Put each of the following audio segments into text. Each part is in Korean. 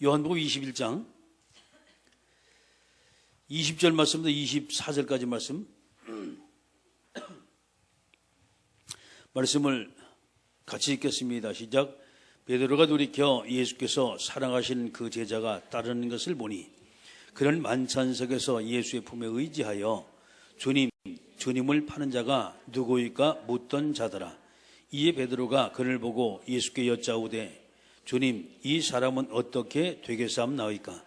요한복음 21장 20절 말씀부터 24절까지 말씀을 같이 읽겠습니다. 시작. 베드로가 돌이켜 예수께서 사랑하시는 그 제자가 따르는 것을 보니 그는 만찬석에서 예수의 품에 의지하여 주님을 파는 자가 누구일까 묻던 자더라. 이에 베드로가 그를 보고 예수께 여짜오되 주님, 이 사람은 어떻게 되겠사옵나이까?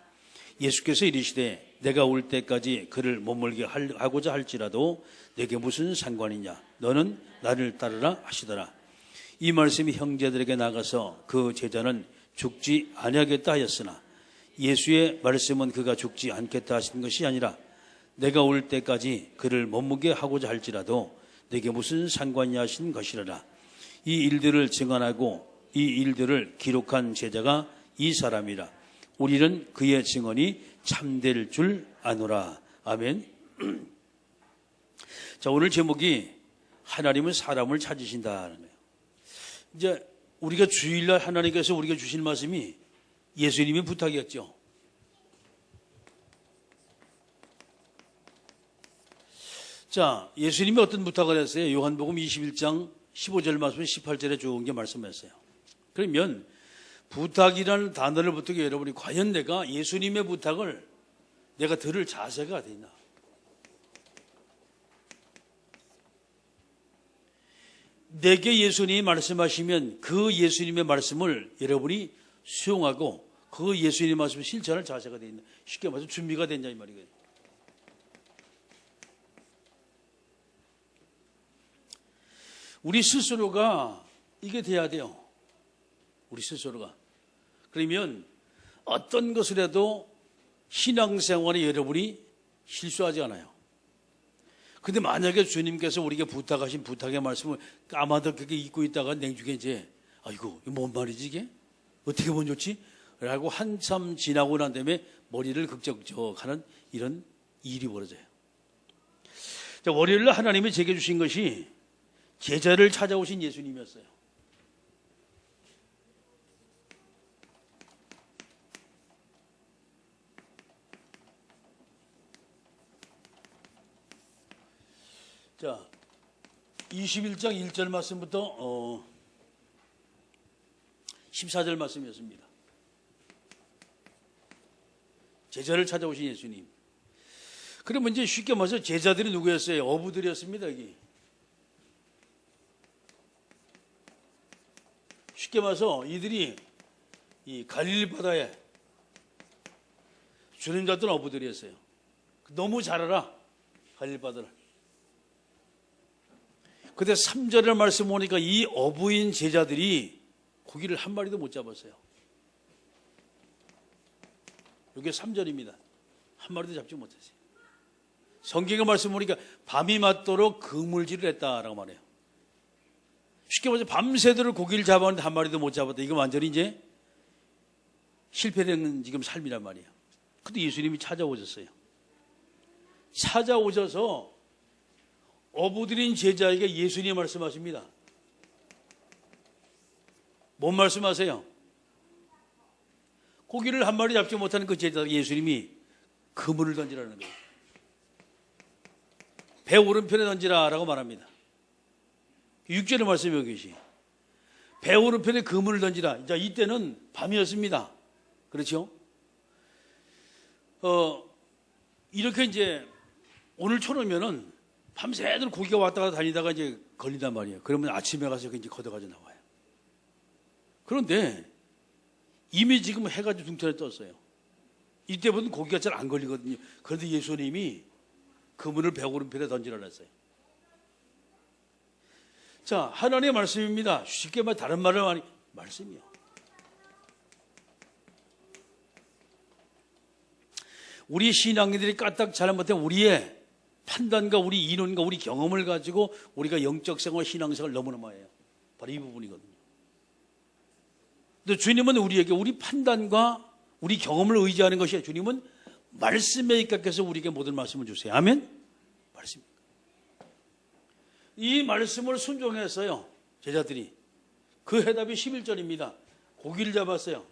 예수께서 이르시되 내가 올 때까지 그를 머물게 하고자 할지라도 내게 무슨 상관이냐? 너는 나를 따르라 하시더라. 이 말씀이 형제들에게 나가서 그 제자는 죽지 아니하겠다 하였으나 예수의 말씀은 그가 죽지 않겠다 하신 것이 아니라 내가 올 때까지 그를 머무게 하고자 할지라도 내게 무슨 상관이냐 하신 것이라라. 이 일들을 증언하고 이 일들을 기록한 제자가 이 사람이라. 우리는 그의 증언이 참될 줄 아노라. 아멘. 자, 오늘 제목이 하나님은 사람을 찾으신다는 거예요. 이제 우리가 주일날 하나님께서 우리가 주신 말씀이 예수님의 부탁이었죠. 자, 예수님이 어떤 부탁을 했어요? 요한복음 21장 15절 말씀 18절에 좋은 게 말씀했어요. 그러면 부탁이라는 단어를 붙들게 여러분이 과연 내가 예수님의 부탁을 내가 들을 자세가 되나? 내게 예수님이 말씀하시면 그 예수님의 말씀을 여러분이 수용하고 그 예수님의 말씀을 실천할 자세가 되어 있나? 쉽게 말해서 준비가 됐냐 이 말이거든요. 우리 스스로가 이게 돼야 돼요. 우리 스스로가. 그러면 어떤 것을 해도 신앙생활에 여러분이 실수하지 않아요. 근데 만약에 주님께서 우리에게 부탁하신 부탁의 말씀을 까마득 그렇게 잊고 있다가 냉중에 이제 아이고 이거 뭔 말이지 이게? 어떻게 보면 좋지? 라고 한참 지나고 난 다음에 머리를 극적하는 이런 일이 벌어져요. 자, 월요일날 하나님이 제게 주신 것이 제자를 찾아오신 예수님이었어요. 자, 21장 1절 말씀부터 14절 말씀이었습니다. 제자를 찾아오신 예수님. 그러면 이제 쉽게 말해서 제자들이 누구였어요? 어부들이었습니다. 여기. 쉽게 말해서 이들이 이 갈릴리 바다에 주님 잡던 어부들이었어요. 너무 잘 알아. 갈릴리 바다를. 근데 3절의 말씀 보니까 이 어부인 제자들이 고기를 한 마리도 못 잡았어요. 이게 3절입니다. 한 마리도 잡지 못했어요. 성경의 말씀 보니까 밤이 맞도록 그물질을 했다라고 말해요. 쉽게 말해서 밤새도록 고기를 잡았는데 한 마리도 못 잡았다. 이거 완전히 이제 실패된 지금 삶이란 말이에요. 근데 예수님이 찾아오셨어요. 찾아오셔서 어부들인 제자에게 예수님이 말씀하십니다. 뭔 말씀하세요? 고기를 한 마리 잡지 못하는 그 제자에게 예수님이 그물을 던지라는 거예요. 배 오른편에 던지라라고 말합니다. 6절의 말씀이 여기 계시. 배 오른편에 그물을 던지라. 자, 이때는 밤이었습니다. 그렇죠? 이렇게 이제 오늘처럼면은 밤새도록 고기가 왔다 갔다 다니다가 이제 걸린단 말이에요. 그러면 아침에 가서 이제 걷어가져 나와요. 그런데 이미 지금 해가 둥틀에 떴어요. 이때보다는 고기가 잘 안 걸리거든요. 그런데 예수님이 그물을 배 오른편에 던지라 했어요. 자, 하나님의 말씀입니다. 쉽게 말 다른 말을 많이 말씀이요. 우리 신앙인들이 까딱 잘못된 우리의 판단과 우리 이론과 우리 경험을 가지고 우리가 영적 생활, 신앙생활을 너무너무 해요. 바로 이 부분이거든요. 근데 주님은 우리에게 우리 판단과 우리 경험을 의지하는 것이에요. 주님은 말씀에 입각해서 우리에게 모든 말씀을 주세요. 아멘? 말씀입니다. 이 말씀을 순종했어요. 제자들이. 그 해답이 11절입니다. 고기를 잡았어요.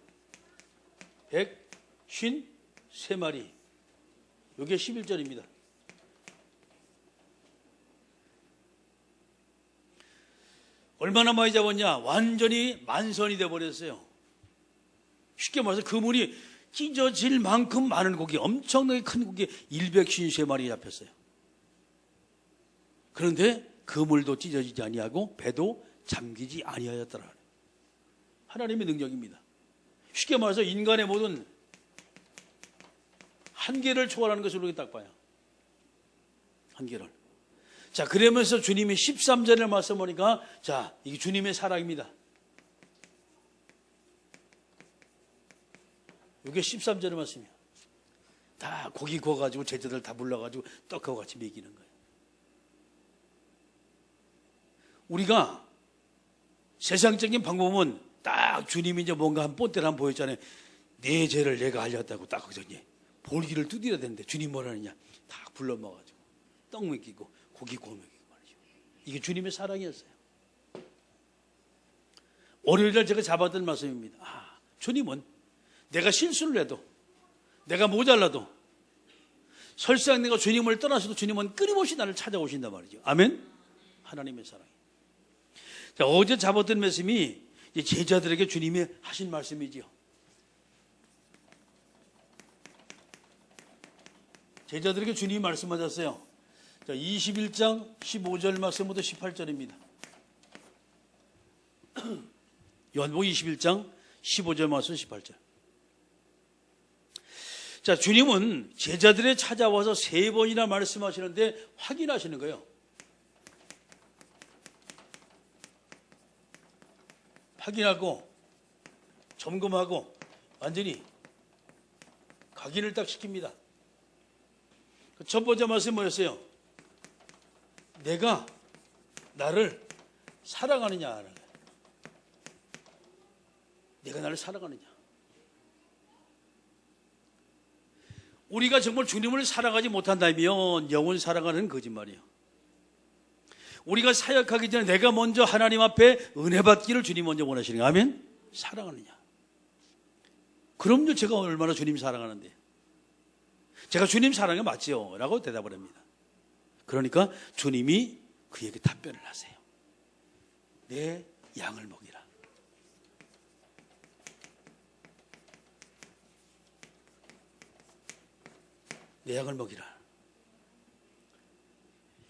153마리. 이게 11절입니다. 얼마나 많이 잡았냐? 완전히 만선이 되어버렸어요. 쉽게 말해서 그물이 찢어질 만큼 많은 고기, 엄청나게 큰 고기 153마리 잡혔어요. 그런데 그물도 찢어지지 아니하고 배도 잠기지 아니하였더라. 하나님의 능력입니다. 쉽게 말해서 인간의 모든 한계를 초월하는 것을 우리가 딱 봐요. 한계를. 자, 그러면서 주님이 13절에 말씀 보니까, 자, 이게 주님의 사랑입니다. 이게 13절의 말씀이에요. 다 고기 구워가지고 제자들 다 불러가지고 떡하고 같이 먹이는 거예요. 우리가 세상적인 방법은 딱 주님이 이제 뭔가 한 뽐대를 한번 보였잖아요. 내 죄를 내가 알렸다고 딱 거기서 이제 볼기를 두드려야 되는데 주님 뭐라 하느냐. 다 불러 먹어가지고 떡 먹이고 고기 구워 먹이고 말이죠. 이게 주님의 사랑이었어요. 월요일날 제가 잡았던 말씀입니다. 주님은 내가 실수를 해도, 내가 모자라도, 설사 내가 주님을 떠나서도 주님은 끊임없이 나를 찾아오신단 말이죠. 아멘? 하나님의 사랑. 자, 어제 잡았던 말씀이 제자들에게 주님이 하신 말씀이지요. 제자들에게 주님이 말씀하셨어요. 자, 21장 15절 말씀부터 18절입니다. 요한복음 21장 15절 말씀 18절. 자, 주님은 제자들에 찾아와서 3번이나 말씀하시는데 확인하시는 거예요. 확인하고 점검하고 완전히 각인을 딱 시킵니다. 첫 번째 말씀이 뭐였어요? 내가 나를 사랑하느냐? 내가 나를 사랑하느냐? 우리가 정말 주님을 사랑하지 못한다면 영혼 사랑하는 거짓말이에요. 우리가 사역하기 전에 내가 먼저 하나님 앞에 은혜 받기를 주님 먼저 원하시는 거예요. 아멘? 사랑하느냐? 그럼요, 제가 얼마나 주님 사랑하는데. 제가 주님 사랑해 맞지요? 라고 대답을 합니다. 그러니까 주님이 그에게 답변을 하세요. 내 양을 먹이라. 내 양을 먹이라.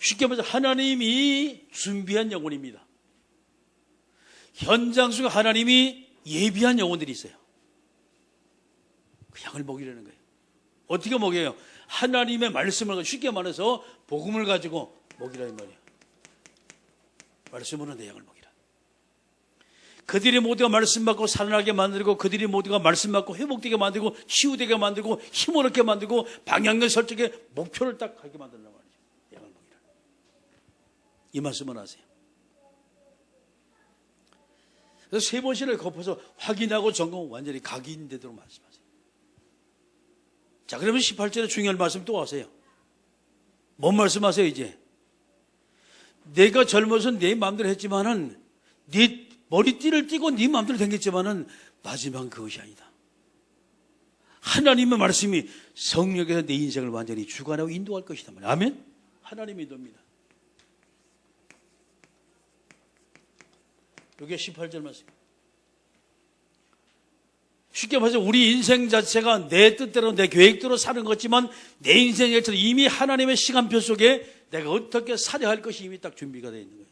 쉽게 말해서 하나님이 준비한 영혼입니다. 현장 속에 하나님이 예비한 영혼들이 있어요. 그 양을 먹이려는 거예요. 어떻게 먹여요? 하나님의 말씀을, 쉽게 말해서 복음을 가지고 먹이라 이 말이에요. 말씀으로 내 양을 먹이라. 그들이 모두가 말씀 받고 살아나게 만들고, 그들이 모두가 말씀 받고 회복되게 만들고 치유되게 만들고 힘을 얻게 만들고 방향을 설정해 목표를 딱 하게 만든단 말이죠. 양을 먹이라. 이 말씀을 하세요. 그래서 3번씩을 곱해서 확인하고 점검, 완전히 각인되도록 말씀하세요. 자, 그러면 18절에 중요한 말씀 또 하세요. 뭔 말씀하세요 이제? 내가 젊어서 내 마음대로 했지만은, 네 머리띠를 띠고 네 마음대로 댕겼지만은 마지막은 그것이 아니다. 하나님의 말씀이 성령께서 내 인생을 완전히 주관하고 인도할 것이다. 아멘? 하나님의 인도입니다. 이게 18절 말씀. 쉽게 말해서 우리 인생 자체가 내 뜻대로 내 계획대로 사는 것지만 내 인생에 이미 하나님의 시간표 속에 내가 어떻게 살아야 할 것이 이미 딱 준비가 되어 있는 거예요.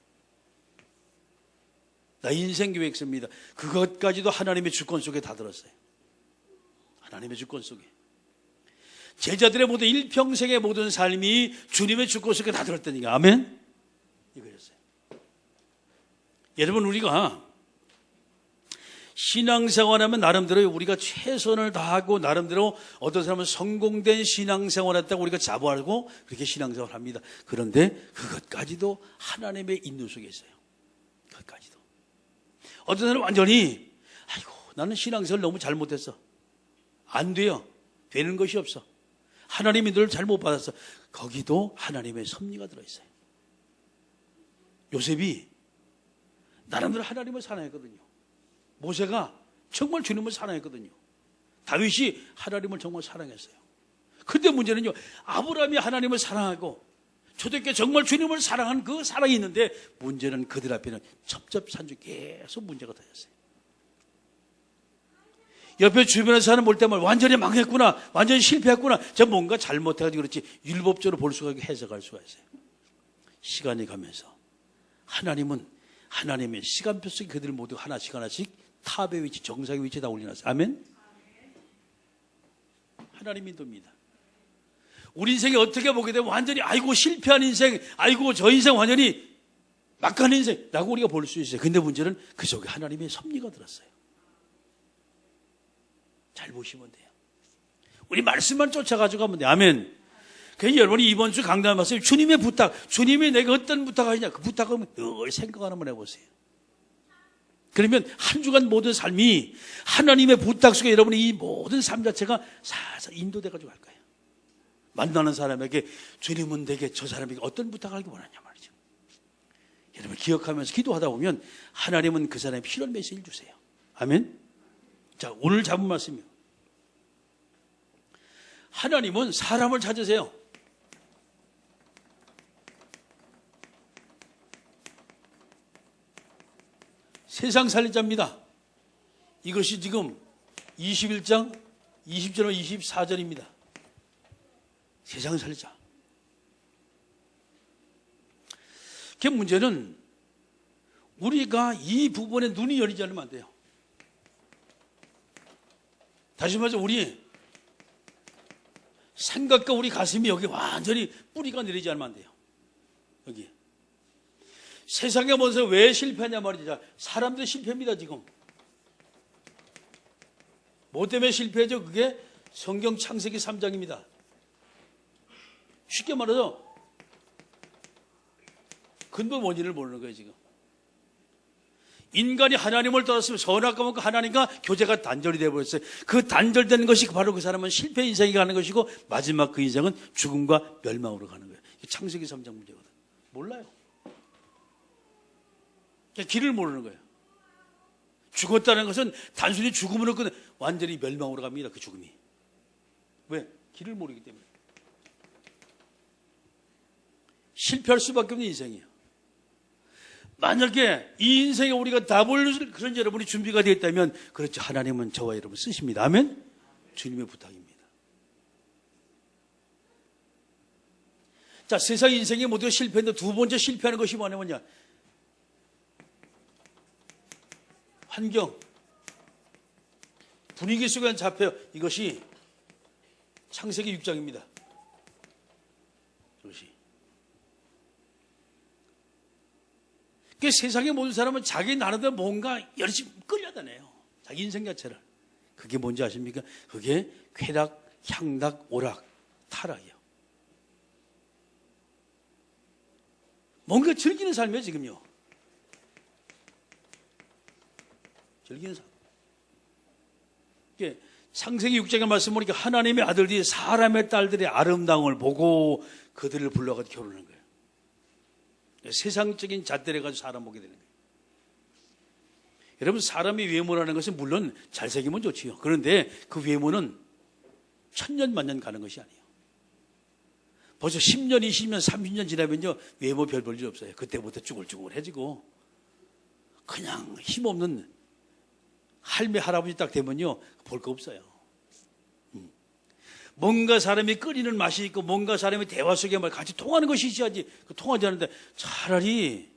나 인생 계획서입니다. 그것까지도 하나님의 주권 속에 다 들었어요. 하나님의 주권 속에. 제자들의 모든 일평생의 모든 삶이 주님의 주권 속에 다 들었다니까. 아멘? 이거였어요. 여러분, 우리가 신앙생활하면 나름대로 우리가 최선을 다하고 나름대로 어떤 사람은 성공된 신앙생활을 했다고 우리가 자부하고 그렇게 신앙생활을 합니다. 그런데 그것까지도 하나님의 인도 속에 있어요. 그것까지도. 어떤 사람은 완전히 아이고 나는 신앙생활을 너무 잘못했어. 안 돼요. 되는 것이 없어. 하나님의 인도를 잘못 받았어. 거기도 하나님의 섭리가 들어있어요. 요셉이 나름대로 하나님을 사랑했거든요. 모세가 정말 주님을 사랑했거든요. 다윗이 하나님을 정말 사랑했어요. 근데 문제는요, 아브라함이 하나님을 사랑하고 초대교회 정말 주님을 사랑한 그 사랑이 있는데 문제는 그들 앞에는 첩첩산중 계속 문제가 터졌어요. 옆에 주변에 사는 볼 때만 완전히 망했구나, 완전히 실패했구나, 저 뭔가 잘못해가지고 그렇지 율법적으로 볼 수가 있고 해석할 수가 있어요. 시간이 가면서 하나님은 하나님의 시간표 속에 그들 모두 하나씩 하나씩 탑의 위치, 정상의 위치에 다 올려놨어요. 아멘? 하나님 인도입니다. 우리 인생이 어떻게 보게 되면 완전히 아이고 실패한 인생, 아이고 저 인생 완전히 막간 인생라고 우리가 볼 수 있어요. 근데 문제는 그 속에 하나님의 섭리가 들었어요. 잘 보시면 돼요. 우리 말씀만 쫓아가지고 가면 돼요. 아멘. 그래서 여러분이 이번 주 강단 말씀 주님의 부탁, 주님이 내가 어떤 부탁을 하시냐, 그 부탁을 늘 생각 한번 해보세요. 그러면 한 주간 모든 삶이 하나님의 부탁 속에 여러분의 이 모든 삶 자체가 살살 인도돼가지고 갈 거예요. 만나는 사람에게 주님은 내게 저 사람에게 어떤 부탁을 하기 원하냐 말이죠. 여러분 기억하면서 기도하다 보면 하나님은 그 사람의 필요한 메시지를 주세요. 아멘. 자, 오늘 잡은 말씀이요. 하나님은 사람을 찾으세요. 세상 살리자입니다. 이것이 지금 21장 20절과 24절입니다. 세상 살리자. 그 문제는 우리가 이 부분에 눈이 열리지 않으면 안 돼요. 다시 말해서 우리 생각과 우리 가슴이 여기 완전히 뿌리가 내리지 않으면 안 돼요. 여기. 세상에 먼저 왜 실패하냐 말이죠. 사람들이 실패입니다, 지금. 뭐 때문에 실패하죠? 그게 성경 창세기 3장입니다. 쉽게 말해서 근본 원인을 모르는 거예요, 지금. 인간이 하나님을 떠났으면 선악과 먹고 하나님과 교제가 단절이 되어버렸어요. 그 단절된 것이 바로 그 사람은 실패 인생이 가는 것이고 마지막 그 인생은 죽음과 멸망으로 가는 거예요. 창세기 3장 문제거든. 몰라요. 길을 모르는 거예요. 죽었다는 것은 단순히 죽음으로 끝나 완전히 멸망으로 갑니다. 그 죽음이. 왜? 길을 모르기 때문에. 실패할 수밖에 없는 인생이에요. 만약에 이 인생에 우리가 답을 그런 여러분이 준비가 되어 있다면 그렇죠. 하나님은 저와 여러분 쓰십니다. 아멘. 주님의 부탁입니다. 자, 세상 인생이 모두가 실패했는데 두 번째 실패하는 것이 뭐냐면요, 환경, 분위기 속에 잡혀요. 이것이 창세기 6장입니다. 이것이. 그 세상의 모든 사람은 자기 나름대로 뭔가 열심히 끌려다녀요. 자기 인생 자체를. 그게 뭔지 아십니까? 그게 쾌락, 향락, 오락, 타락이요. 뭔가 즐기는 삶이에요, 지금요. 즐기는 삶. 이게 창세기 6장의 말씀 보니까 하나님의 아들들이 사람의 딸들의 아름다움을 보고 그들을 불러가지고 결혼하는 거예요. 세상적인 잣대를 가지고 사람 보게 되는 거예요. 여러분, 사람의 외모라는 것은 물론 잘생기면 좋지요. 그런데 그 외모는 천년 만년 가는 것이 아니에요. 벌써 10년, 20년, 30년 지나면요 외모 별 볼 일 없어요. 그때부터 쭈글쭈글해지고 그냥 힘없는 할매 할아버지 딱 되면요 볼 거 없어요. 뭔가 사람이 끓이는 맛이 있고 뭔가 사람이 대화 속에 말 같이 통하는 것이 있어야지. 통하지 않는데 차라리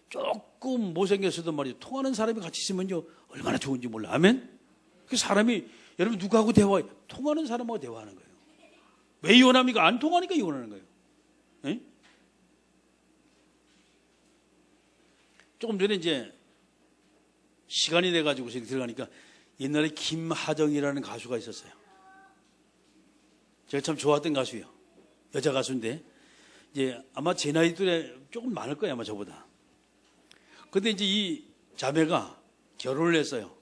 조금 못생겼어도 말이죠, 통하는 사람이 같이 있으면요 얼마나 좋은지 몰라. 아멘. 그 사람이 여러분 누구하고 대화해? 통하는 사람하고 대화하는 거예요. 왜 이혼합니까? 안 통하니까 이혼하는 거예요. 에? 조금 전에 이제 시간이 돼가지고 들어가니까 옛날에 김하정이라는 가수가 있었어요. 제가 참 좋아했던 가수예요. 여자 가수인데 이제 아마 제 나이 또래 조금 많을 거예요, 아마 저보다. 근데 이제 이 자매가 결혼을 했어요.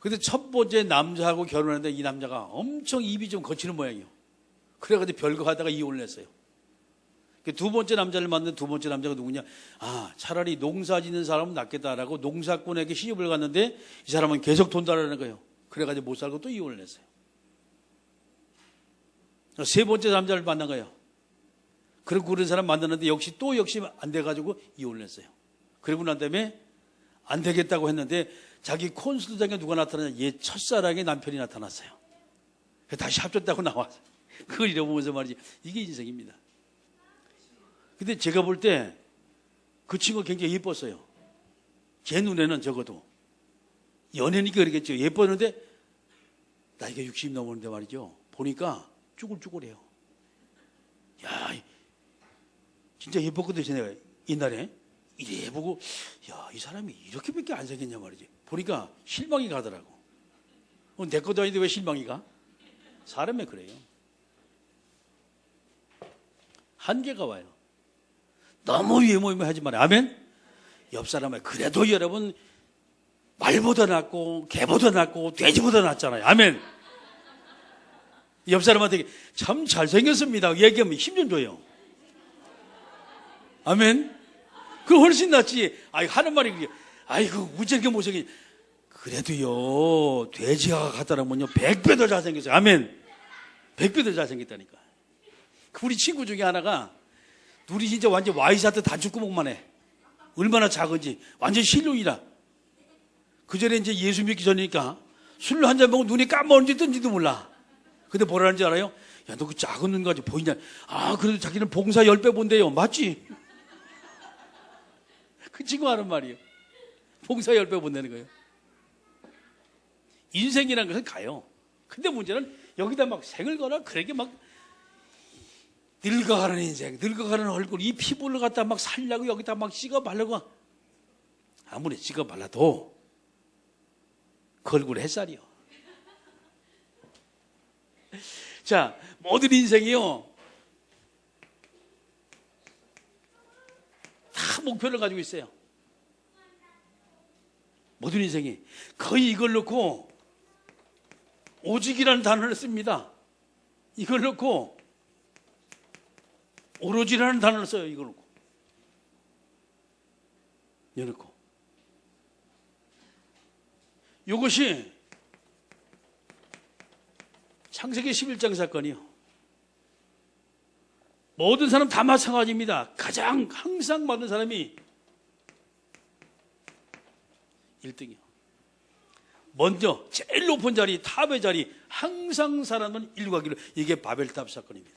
근데 첫 번째 남자하고 결혼했는데 이 남자가 엄청 입이 좀 거치는 모양이에요. 그래가지고 별거 하다가 이혼을 했어요. 두 번째 남자를 만난 두 번째 남자가 누구냐? 차라리 농사 짓는 사람은 낫겠다라고 농사꾼에게 시집을 갔는데 이 사람은 계속 돈 달라는 거예요. 그래가지고 못 살고 또 이혼을 했어요. 세 번째 남자를 만난 거예요. 그리고 그런 사람 만났는데 역시 안 돼가지고 이혼을 했어요. 그러고 난 다음에 안 되겠다고 했는데 자기 콘서트장에 누가 나타나냐? 얘 첫사랑의 남편이 나타났어요. 다시 합쳤다고 나와서 그걸 잃어보면서 말이지, 이게 인생입니다. 근데 제가 볼 때 그 친구가 굉장히 예뻤어요. 제 눈에는 적어도 연예니까 그러겠죠. 예뻤는데 나이가 60 넘었는데 말이죠, 보니까 쭈글쭈글해요. 야, 진짜 예뻤거든요. 내가 옛날에 이래 보고, 야, 이 사람이 이렇게밖에 안 생겼냐 말이지. 보니까 실망이 가더라고. 내 것도 아닌데 왜 실망이 가? 사람이 그래요. 한계가 와요. 너무 외모하지 말아요. 아멘? 옆 사람은 그래도 여러분 말보다 낫고 개보다 낫고 돼지보다 낫잖아요. 아멘? 옆 사람한테 참 잘생겼습니다 얘기하면 힘 좀 줘요. 아멘? 그럼 훨씬 낫지. 하는 말이 그게, 아이고 우저렇게 못생긴, 그래도요 돼지가 갖다라면요 100배 더 잘생겼어요. 아멘? 100배 더 잘생겼다니까. 우리 친구 중에 하나가 둘이 진짜 완전 와이셔츠 단추구멍만 해. 얼마나 작은지. 완전 실눈이라. 그 전에 이제 예수 믿기 전이니까 술 한 잔 먹고 눈이 까먹은지 뜬지도 몰라. 근데 뭐라는 줄 알아요? 야, 너 그 작은 눈 가지고 보이냐? 그래도 자기는 봉사 10배 본대요. 맞지? 그 친구 하는 말이에요. 봉사 10배 본다는 거예요. 인생이라는 것은 가요. 근데 문제는 여기다 막 생을 걸어 그렇게 막 늙어가는 인생, 늙어가는 얼굴, 이 피부를 갖다 막 살려고 여기다 막 찍어 바르고, 아무리 찍어 발라도 그 얼굴 햇살이요. 자, 모든 인생이요 다 목표를 가지고 있어요. 모든 인생이 거의 이걸 놓고 오직이라는 단어를 씁니다. 이걸 놓고 오로지라는 단어를 써요. 이걸 놓고 여놓고 이것이 창세기 11장 사건이요. 모든 사람 다 마찬가지입니다. 가장 항상 많은 사람이 1등이요. 먼저 제일 높은 자리, 탑의 자리 항상 사람은 일가기로, 이게 바벨탑 사건입니다.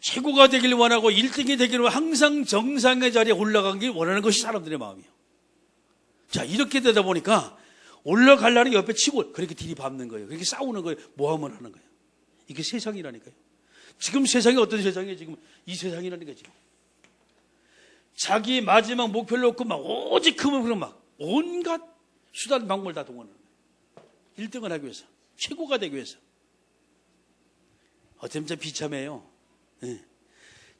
최고가 되길 원하고 1등이 되기를 원하고 항상 정상의 자리에 올라가길 원하는 것이 사람들의 마음이에요. 자, 이렇게 되다 보니까 올라가려는 옆에 치고 그렇게 들이밟는 거예요. 그렇게 싸우는 거예요. 모함을 하는 거예요. 이게 세상이라니까요. 지금 세상이 어떤 세상이에요? 지금 이 세상이라니까요. 지금 자기 마지막 목표를 놓고 막 오직 그만 막 온갖 수단 방법을 다 동원하는 거예요. 1등을 하기 위해서, 최고가 되기 위해서. 어쩌면 좀 비참해요. 네.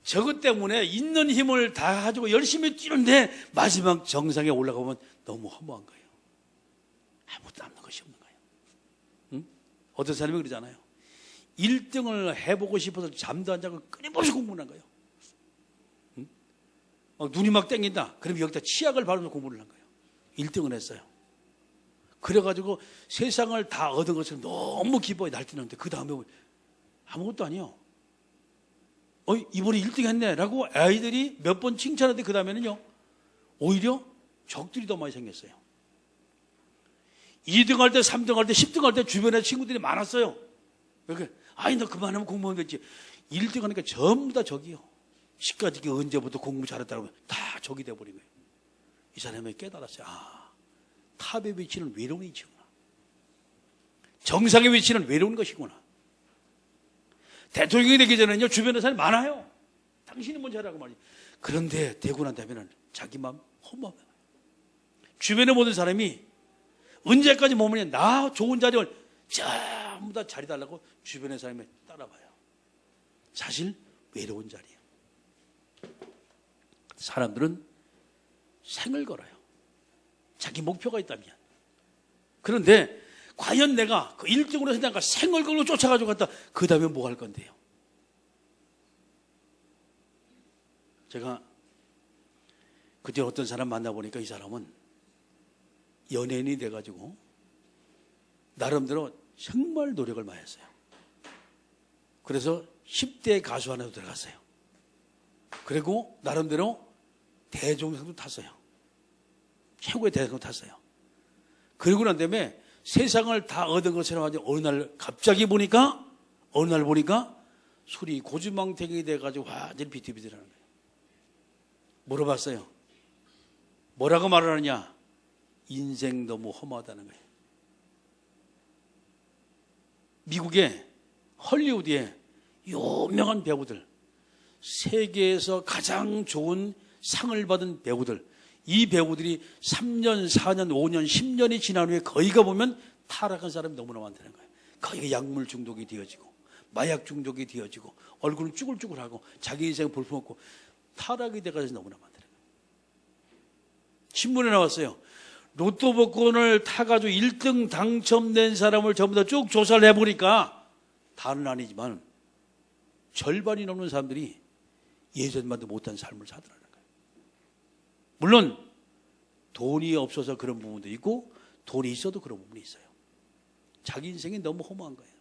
저것 때문에 있는 힘을 다 가지고 열심히 뛰는데 마지막 정상에 올라가면 너무 허무한 거예요. 아무것도 남는 것이 없는 거예요. 응? 어떤 사람이 그러잖아요. 1등을 해보고 싶어서 잠도 안 자고 끊임없이 공부를 한 거예요. 응? 눈이 막 땡긴다. 그럼 여기다 치약을 바르면서 공부를 한 거예요. 1등을 했어요. 그래가지고 세상을 다 얻은 것을 너무 기뻐해 날뛰는데 그 다음에 아무것도 아니에요. 이번에 1등 했네 라고 아이들이 몇 번 칭찬하는데 그 다음에는요 오히려 적들이 더 많이 생겼어요. 2등 할 때, 3등 할 때, 10등 할 때 주변에 친구들이 많았어요. 너 그만하면 공무원 됐지. 1등 하니까 전부 다 적이요. 10까지 언제부터 공부 잘했다고 다 적이 돼버린 거예요. 이 사람이 깨달았어요. 탑의 위치는 외로운 위치구나. 정상의 위치는 외로운 것이구나. 대통령이 되기 전에는요 주변에 사람이 많아요. 당신이 먼저 하라고 말이에요. 그런데 되고 난 다음에는 자기 마음 허무하면 주변의 모든 사람이 언제까지 머무냐, 나 좋은 자리를 전부 다 자리 달라고 주변의 사람이 따라봐요. 사실 외로운 자리예요. 사람들은 생을 걸어요. 자기 목표가 있다면. 그런데 과연 내가 그 1등으로 해서 내가 생을 걸고 쫓아가지고 갔다 그 다음에 뭐 할 건데요? 제가 그때 어떤 사람 만나보니까 이 사람은 연예인이 돼가지고 나름대로 정말 노력을 많이 했어요. 그래서 10대 가수 안에도 들어갔어요. 그리고 나름대로 대종상도 탔어요. 최고의 대종상도 탔어요. 그러고 난 다음에 세상을 다 얻은 것처럼 하죠. 어느 날 보니까 술이 고주망태기 돼가지고 완전히 비틀비틀하는 거예요. 물어봤어요. 뭐라고 말을 하느냐? 인생 너무 험하다는 거예요. 미국의 헐리우드의 유명한 배우들, 세계에서 가장 좋은 상을 받은 배우들, 이 배우들이 3년, 4년, 5년, 10년이 지난 후에 거기 가보면 타락한 사람이 너무나 많다는 거예요. 거기가 약물 중독이 되어지고 마약 중독이 되어지고 얼굴은 쭈글쭈글하고 자기 인생 볼품없고 타락이 돼가지고 너무나 많다는 거예요. 신문에 나왔어요. 로또 복권을 타가지고 1등 당첨된 사람을 전부 다 쭉 조사를 해보니까 다는 아니지만 절반이 넘는 사람들이 예전만도 못한 삶을 사더라는 거예요. 물론 돈이 없어서 그런 부분도 있고 돈이 있어도 그런 부분이 있어요. 자기 인생이 너무 허무한 거예요.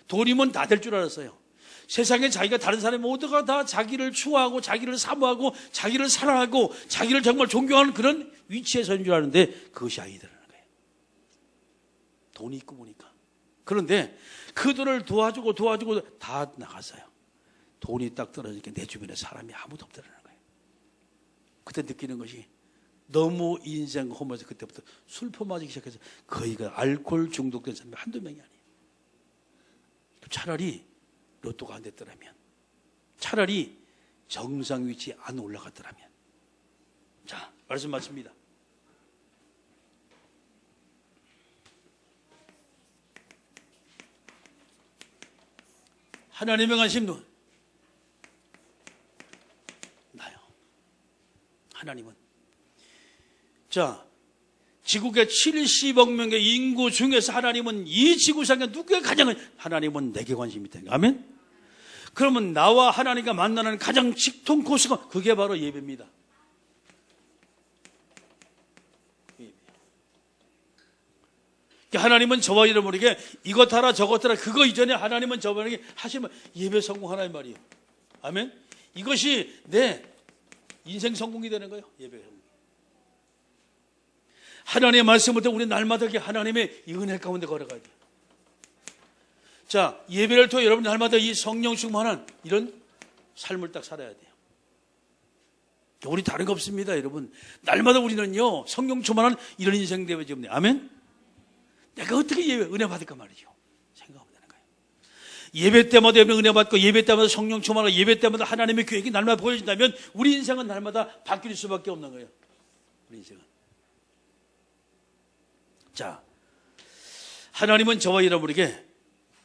돈이면 다 될 줄 알았어요. 세상에 자기가 다른 사람 모두가 다 자기를 추구하고 자기를 사모하고 자기를 사랑하고 자기를 정말 존경하는 그런 위치에 선 줄 아는데 그것이 아니더라는 거예요. 돈이 있고 보니까. 그런데 그 돈을 도와주고 다 나갔어요. 돈이 딱 떨어지니까 내 주변에 사람이 아무도 없더라는 거예요. 그때 느끼는 것이 너무 인생 허무해서 그때부터 술 퍼마시기 시작해서 거의가 알코올 중독된 사람이 한두 명이 아니에요. 차라리 로또가 안 됐더라면, 차라리 정상 위치에 안 올라갔더라면. 자, 말씀 마칩니다. 하나님의 관심도 나요. 하나님은. 자, 지구의 70억 명의 인구 중에서 하나님은 이 지구상에 누구의 가장 하나님은 내게 관심이 있다. 아멘? 그러면 나와 하나님과 만나는 가장 직통 코스가 그게 바로 예배입니다. 하나님은 저와 여러분에게 이것 하라 저것 하라 그거 이전에 하나님은 저분에게 하시면 예배 성공하라 이 말이에요. 아멘? 이것이 내 인생 성공이 되는 거예요. 예배 성공. 하나님의 말씀부터 우리 날마다 하나님의 이 은혜 가운데 걸어가야 돼요. 자, 예배를 통해 여러분 날마다 이 성령 충만한 이런 삶을 딱 살아야 돼요. 우리 다른 거 없습니다, 여러분. 날마다 우리는요, 성령 충만한 이런 인생 되어야 됩니다. 아멘? 내가 어떻게 예배, 은혜 받을까 말이죠. 생각하면 되는 거예요. 예배 때마다 은혜 받고, 예배 때마다 성령 충만하고, 예배 때마다 하나님의 계획이 날마다 보여진다면, 우리 인생은 날마다 바뀔 수밖에 없는 거예요. 우리 인생은. 자, 하나님은 저와 여러분에게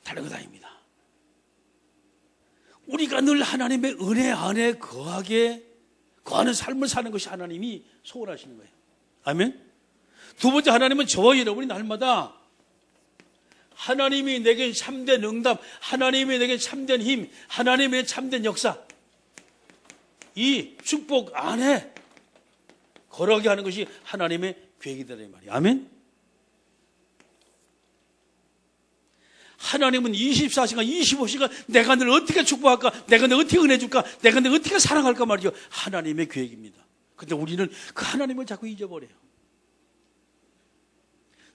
다른 것 아닙니다. 우리가 늘 하나님의 은혜 안에 거하는 삶을 사는 것이 하나님이 소원하시는 거예요. 아멘? 두 번째, 하나님은 저와 여러분이 날마다 하나님이 내게 참된 응답, 하나님이 내게 참된 힘, 하나님의 참된 역사, 이 축복 안에 걸어가게 하는 것이 하나님의 계획이다 이 말이에요. 아멘? 하나님은 24시간, 25시간 내가 늘 어떻게 축복할까? 내가 늘 어떻게 은혜 줄까? 내가 늘 어떻게 사랑할까 말이죠. 하나님의 계획입니다. 근데 우리는 그 하나님을 자꾸 잊어버려요.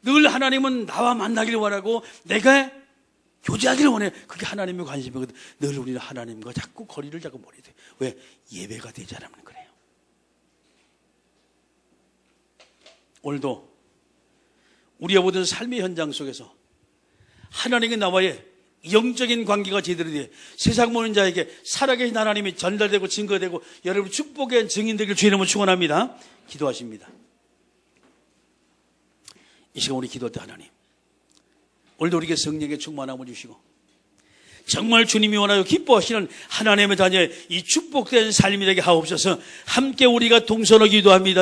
늘 하나님은 나와 만나기를 원하고 내가 교제하기를 원해. 그게 하나님의 관심이거든. 늘 우리는 하나님과 자꾸 거리를 자꾸 멀어야 돼. 왜? 예배가 되지 않으면 그래요. 오늘도 우리의 모든 삶의 현장 속에서 하나님과 나와의 영적인 관계가 제대로 돼 세상 모든 자에게 살아계신 하나님이 전달되고 증거되고 여러분 축복의 증인되길 주의 이름으로 축원합니다. 기도하십니다. 이 시간 우리 기도할 때 하나님, 오늘도 우리에게 성령의 충만함을 주시고 정말 주님이 원하고 기뻐하시는 하나님의 자녀의 이 축복된 삶이 되게 하옵소서. 함께 우리가 동서로 기도합니다.